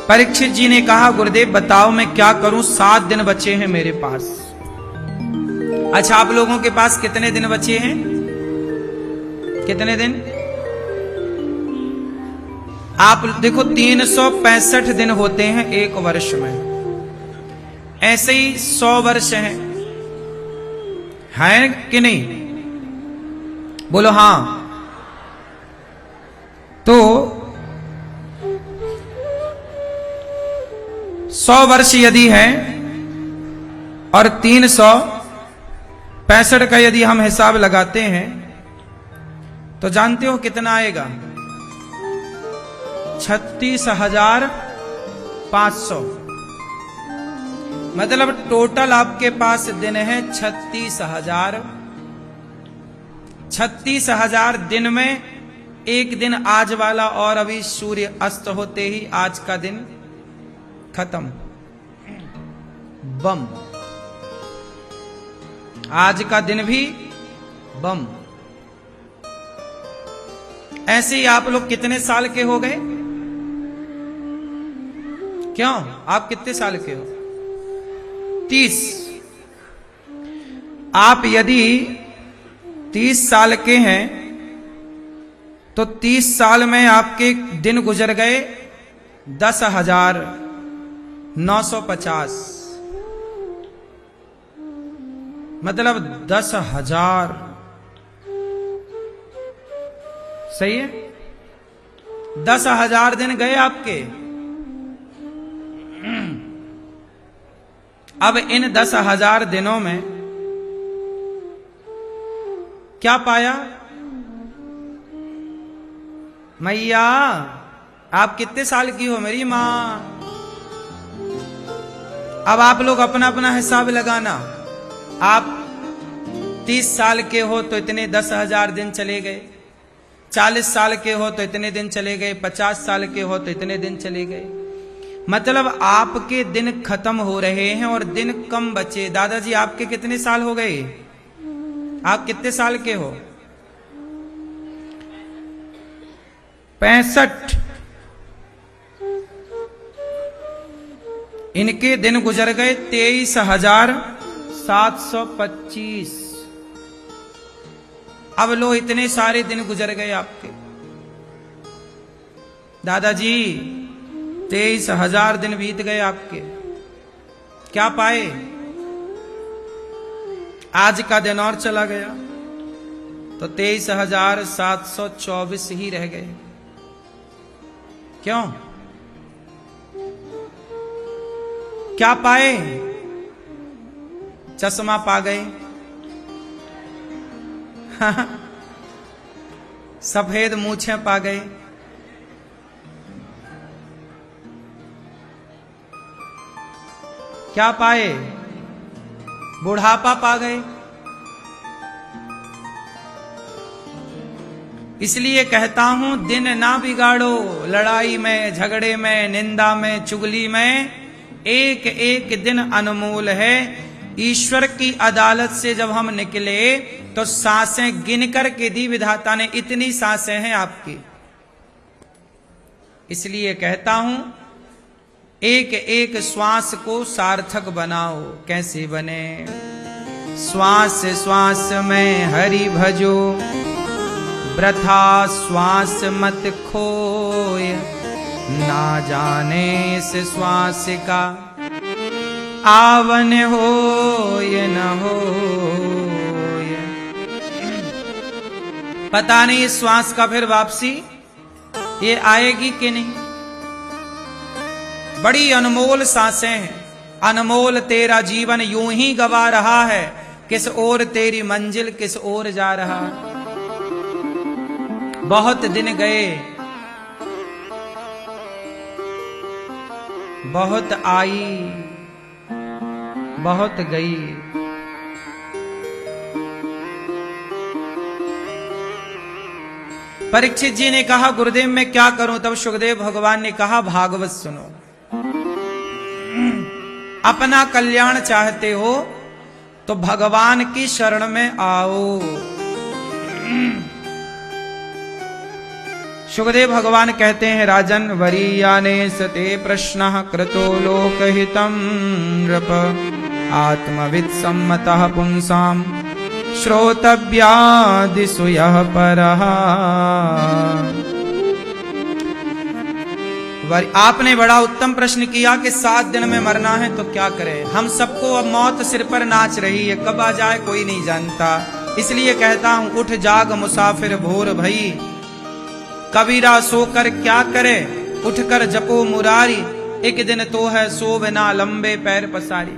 परीक्षित जी ने कहा गुरुदेव बताओ मैं क्या करूं, 7 दिन बचे हैं मेरे पास। अच्छा आप लोगों के पास कितने दिन बचे हैं? कितने दिन? आप देखो 365 दिन होते हैं एक वर्ष में, ऐसे ही 100 वर्ष हैं कि नहीं? बोलो हां। तो 100 वर्ष यदि है और 365 का यदि हम हिसाब लगाते हैं तो जानते हो कितना आएगा? 36,500। मतलब टोटल आपके पास दिन है 36,000। 36,000 दिन में एक दिन आज वाला, और अभी सूर्य अस्त होते ही आज का दिन खत्म। बम। आज का दिन भी बम। ऐसे ही आप लोग कितने साल के हो गए? क्यों आप कितने साल के हो? 30। आप यदि 30 साल के हैं तो 30 साल में आपके दिन गुजर गए 10,950। मतलब 10,000। सही है? 10,000 दिन गए आपके। अब इन 10,000 दिनों में क्या पाया? मैया आप कितने साल की हो मेरी मां? अब आप लोग अपना अपना हिसाब लगाना। आप 30 साल के हो तो इतने 10,000 दिन चले गए, 40 साल के हो तो इतने दिन चले गए, 50 साल के हो तो इतने दिन चले गए। मतलब आपके दिन खत्म हो रहे हैं और दिन कम बचे। दादाजी आपके कितने साल हो गए? आप कितने साल के हो? 65। इनके दिन गुजर गए 23,725। अब लो इतने सारे दिन गुजर गए आपके। दादाजी 23,000 दिन बीत गए आपके, क्या पाए? आज का दिन और चला गया तो 23,724 ही रह गए। क्यों? क्या पाए? चश्मा पा गए, सफेद मूछें पा गए, क्या पाए? बुढ़ापा पा गए। इसलिए कहता हूं दिन ना बिगाड़ो, लड़ाई में, झगड़े में, निंदा में, चुगली में। एक एक दिन अनमोल है। ईश्वर की अदालत से जब हम निकले तो सांसें गिन कर के दी विधाता ने, इतनी सांसें हैं आपकी। इसलिए कहता हूं एक एक श्वास को सार्थक बनाओ। कैसे बने? श्वास श्वास में हरि भजो, वृथा श्वास मत खोय, ना जाने से श्वास का आवन हो ये न हो। पता नहीं इस श्वास का फिर वापसी ये आएगी कि नहीं। बड़ी अनमोल सांसें हैं। अनमोल तेरा जीवन यूं ही गवा रहा है, किस ओर तेरी मंजिल किस ओर जा रहा। बहुत दिन गए, बहुत आई, बहुत गई। परीक्षित जी ने कहा गुरुदेव मैं क्या करूं? तब सुखदेव भगवान ने कहा भागवत सुनो। अपना कल्याण चाहते हो तो भगवान की शरण में आओ। सुखदेव भगवान कहते हैं, राजन वरीयाने सते प्रश्न कृतो लोकहितं नृप आत्मवित् सम्मतः पुंसाम श्रोतव्यादिषु यः परः। आपने बड़ा उत्तम प्रश्न किया कि 7 दिन में मरना है तो क्या करें। हम सबको अब मौत सिर पर नाच रही है, कब आ जाए कोई नहीं जानता। इसलिए कहता हूं, उठ जाग मुसाफिर भोर भई, कबीरा सोकर क्या करे, उठकर जपो मुरारी, एक दिन तो है सो बिना लंबे पैर पसारी।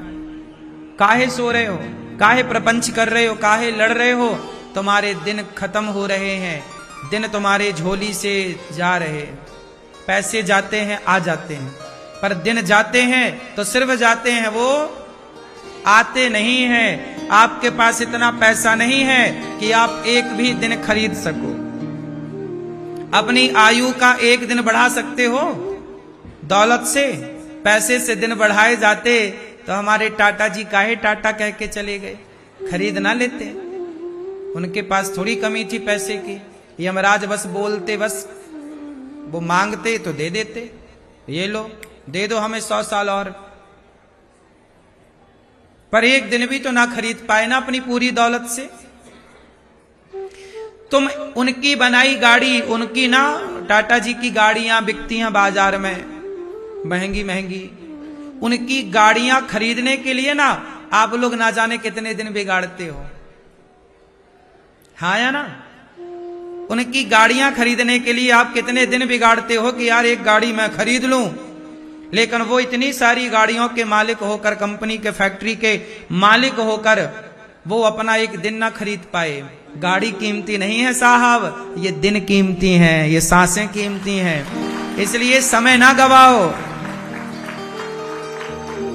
काहे सो रहे हो, काहे प्रपंच कर रहे हो, काहे लड़ रहे हो। तुम्हारे दिन खत्म हो रहे हैं, दिन तुम्हारे झोली से जा रहे। पैसे जाते हैं आ जाते हैं, पर दिन जाते हैं तो सिर्फ जाते हैं, वो आते नहीं हैं। आपके पास इतना पैसा नहीं है कि आप एक भी दिन खरीद सको। अपनी आयु का एक दिन बढ़ा सकते हो दौलत से, पैसे से दिन बढ़ाए जाते तो हमारे टाटा जी काहे टाटा कह के चले गए, खरीद ना लेते। उनके पास थोड़ी कमी थी पैसे की, यमराज बस बोलते, बस वो मांगते तो दे देते, ये लो दे दो हमें 100 साल और। पर एक दिन भी तो ना खरीद पाए ना अपनी पूरी दौलत से। तुम उनकी बनाई गाड़ी, उनकी ना टाटा जी की गाड़ियां बिकती हैं बाजार में महंगी महंगी, उनकी गाड़ियां खरीदने के लिए ना आप लोग ना जाने कितने दिन बिगाड़ते हो। हाँ या ना, उनकी गाड़ियां खरीदने के लिए आप कितने दिन बिगाड़ते हो कि यार एक गाड़ी मैं खरीद लूं। लेकिन वो इतनी सारी गाड़ियों के मालिक होकर, कंपनी के फैक्ट्री के मालिक होकर, वो अपना एक दिन ना खरीद पाए। गाड़ी कीमती नहीं है साहब, ये दिन कीमती हैं, ये सांसें कीमती हैं। इसलिए समय ना गवाओ।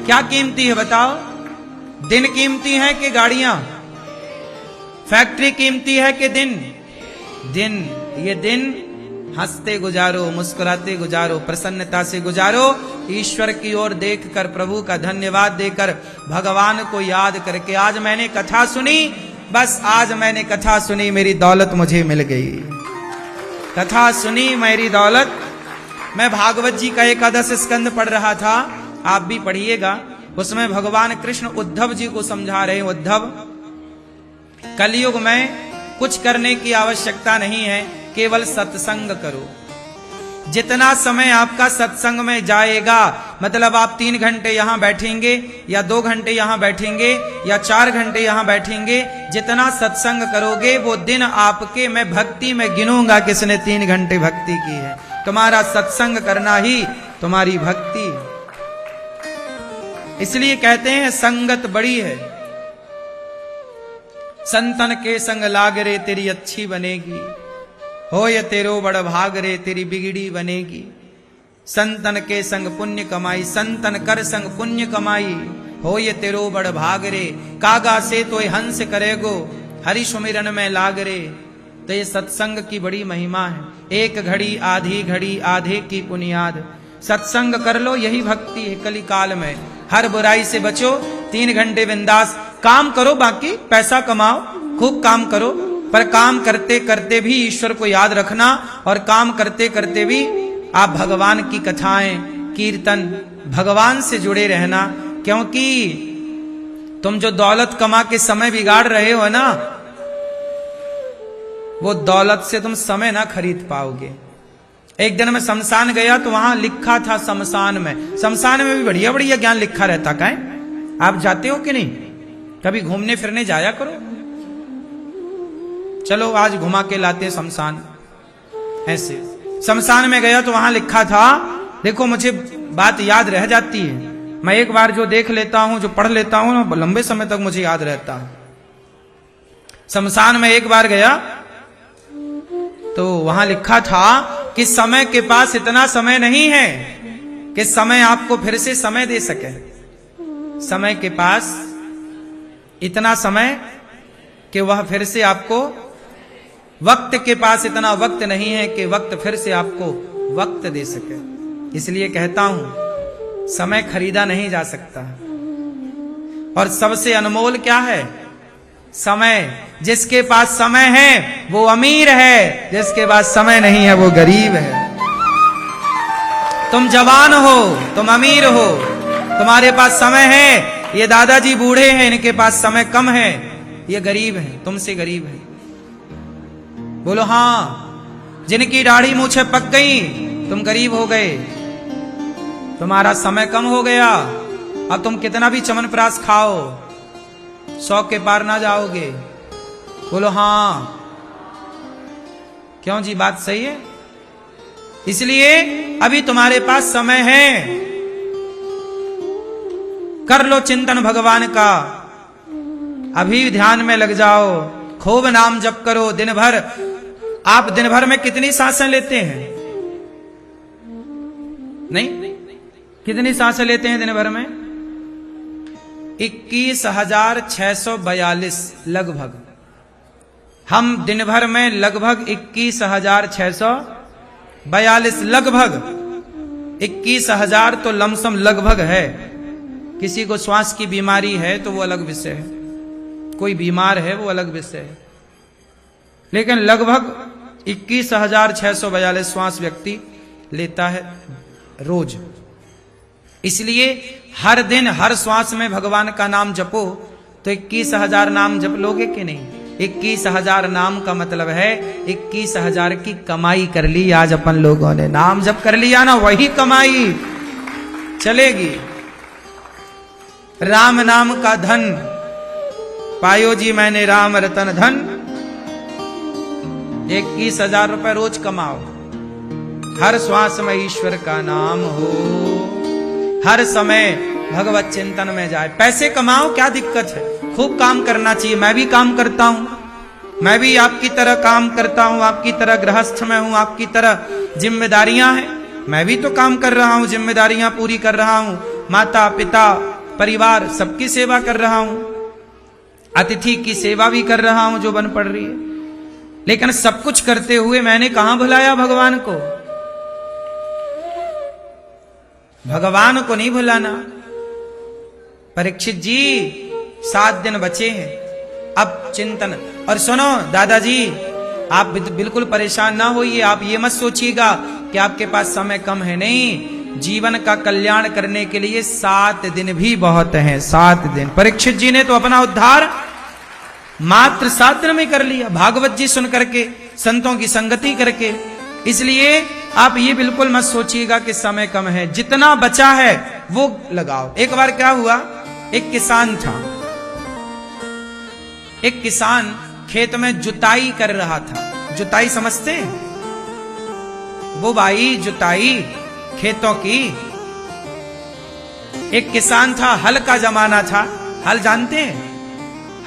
क्या कीमती है बताओ, दिन कीमती है कि गाड़ियां, फैक्ट्री कीमती है कि दिन? दिन। ये दिन हंसते गुजारो, मुस्कुराते गुजारो, प्रसन्नता से गुजारो, ईश्वर की ओर देखकर, प्रभु का धन्यवाद देकर, भगवान को याद करके। आज मैंने कथा सुनी, बस आज मैंने कथा सुनी, मेरी दौलत मुझे मिल गई। कथा सुनी, मेरी दौलत। मैं भागवत जी का 11 स्कंद पढ़ रहा था, आप भी पढ़िएगा। उसमें भगवान कृष्ण उद्धव जी को समझा रहे हैं, उद्धव कलयुग में कुछ करने की आवश्यकता नहीं है, केवल सत्संग करो। जितना समय आपका सत्संग में जाएगा, मतलब आप 3 घंटे यहां बैठेंगे या 2 घंटे यहां बैठेंगे या 4 घंटे यहां बैठेंगे, जितना सत्संग करोगे वो दिन आपके, मैं भक्ति में गिनूंगा किसने 3 घंटे भक्ति की है। तुम्हारा सत्संग करना ही तुम्हारी भक्ति। इसलिए कहते हैं संगत बड़ी है, संतन के संग लाग रे तेरी अच्छी बनेगी, हो ये तेरो बड़ भाग रे तेरी बिगड़ी बनेगी। संतन के संग पुण्य कमाई, संतन कर संग पुण्य कमाई, हो ये तेरो बड़ भाग रे। कागा से तो हंस करेगो, हरि सुमिरन में लाग रे। तो ये सत्संग की बड़ी महिमा है। एक घड़ी आधी घड़ी आधे की पुनियाद, सत्संग कर लो, यही भक्ति है कली काल में। हर बुराई से बचो, 3 घंटे बिंदास काम करो, बाकी पैसा कमाओ, खूब काम करो, पर काम करते करते भी ईश्वर को याद रखना, और काम करते करते भी आप भगवान की कथाएं, कीर्तन, भगवान से जुड़े रहना। क्योंकि तुम जो दौलत कमा के समय बिगाड़ रहे हो ना, वो दौलत से तुम समय ना खरीद पाओगे। एक दिन मैं शमशान गया तो वहां लिखा था, शमशान में भी बढ़िया बढ़िया ज्ञान लिखा रहता। काहे आप जाते हो कि नहीं? कभी घूमने फिरने जाया करो। चलो आज घुमा के लाते शमशान। ऐसे शमशान में गया तो वहां लिखा था, देखो मुझे बात याद रह जाती है, मैं एक बार जो देख लेता हूं, जो पढ़ लेता हूं ना, लंबे समय तक मुझे याद रहता है। शमशान में एक बार गया तो वहां लिखा था कि समय के पास इतना समय नहीं है कि समय आपको फिर से समय दे सके। समय के पास इतना समय कि वह फिर से आपको, वक्त के पास इतना वक्त नहीं है कि वक्त फिर से आपको वक्त दे सके। इसलिए कहता हूं, समय खरीदा नहीं जा सकता। और सबसे अनमोल क्या है? समय। जिसके पास समय है वो अमीर है, जिसके पास समय नहीं है वो गरीब है। तुम जवान हो, तुम अमीर हो, तुम्हारे पास समय है। ये दादाजी बूढ़े हैं, इनके पास समय कम है, ये गरीब हैं, तुमसे गरीब है। बोलो हां। जिनकी दाढ़ी मूछें पक गई, तुम गरीब हो गए, तुम्हारा समय कम हो गया। अब तुम कितना भी च्यवनप्राश खाओ, 100 के पार ना जाओगे। बोलो हां। क्यों जी, बात सही है। इसलिए अभी तुम्हारे पास समय है, कर लो चिंतन भगवान का, अभी ध्यान में लग जाओ, खूब नाम जप करो दिन भर। आप दिन भर में कितनी सांसें लेते हैं? नहीं, कितनी सांसें लेते हैं दिन भर में? 21,642 लगभग। हम दिन भर में लगभग 21,642, लगभग 21,000 तो लमसम लगभग है। किसी को श्वास की बीमारी है तो वो अलग विषय है, कोई बीमार है वो अलग विषय है, लेकिन लगभग 21,642 श्वास व्यक्ति लेता है रोज। इसलिए हर दिन हर श्वास में भगवान का नाम जपो तो 21,000 नाम जप लोगे कि नहीं? 21,000 नाम का मतलब है 21,000 की कमाई कर ली आज अपन लोगों ने। नाम जप कर लिया ना, वही कमाई चलेगी। राम नाम का धन पायो जी मैंने, राम रतन धन। 21,000 रुपए रोज कमाओ, हर श्वास में ईश्वर का नाम हो, हर समय भगवत चिंतन में जाए। पैसे कमाओ, क्या दिक्कत है, खूब काम करना चाहिए। मैं भी काम करता हूं, मैं भी आपकी तरह काम करता हूं, आपकी तरह गृहस्थ में हूं, आपकी तरह जिम्मेदारियां हैं। मैं भी तो काम कर रहा हूं, जिम्मेदारियां पूरी कर रहा हूं, माता पिता परिवार सबकी सेवा कर रहा हूं, अतिथि की सेवा भी कर रहा हूं जो बन पड़ रही है। लेकिन सब कुछ करते हुए मैंने कहां भुलाया भगवान को? भगवान को नहीं भुलाना। परीक्षित जी 7 दिन बचे हैं, अब चिंतन। और सुनो दादाजी, आप बिल्कुल परेशान ना होइए। आप ये मत सोचिएगा कि आपके पास समय कम है, नहीं। जीवन का कल्याण करने के लिए 7 दिन भी बहुत हैं। 7 दिन। परीक्षित जी ने तो अपना उद्धार मात्र 7 दिन में कर लिया, भागवत जी सुन करके, संतों की संगति करके। इसलिए आप ये बिल्कुल मत सोचिएगा कि समय कम है, जितना बचा है वो लगाओ। एक बार क्या हुआ, एक किसान था, एक किसान खेत में जुताई कर रहा था। जुताई समझते हैं? वो भाई जुताई खेतों की। एक किसान था, हल का जमाना था। हल जानते हैं?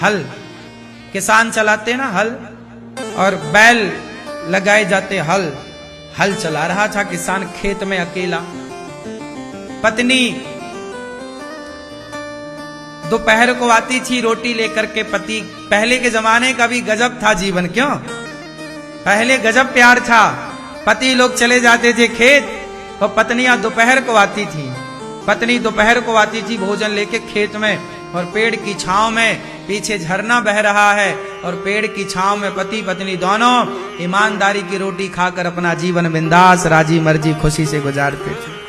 हल किसान चलाते ना, हल, और बैल लगाए जाते। हल चला रहा था किसान खेत में अकेला। पत्नी दोपहर को आती थी रोटी लेकर के। पति, पहले के जमाने का भी गजब था जीवन, क्यों? पहले गजब प्यार था। पति लोग चले जाते थे खेत और पत्नियां दोपहर को आती थी। पत्नी दोपहर को आती थी भोजन लेके खेत में, और पेड़ की छांव में, पीछे झरना बह रहा है और पेड़ की छांव में पति पत्नी दोनों ईमानदारी की रोटी खाकर अपना जीवन बिंदास राजी मर्जी खुशी से गुजारते थे।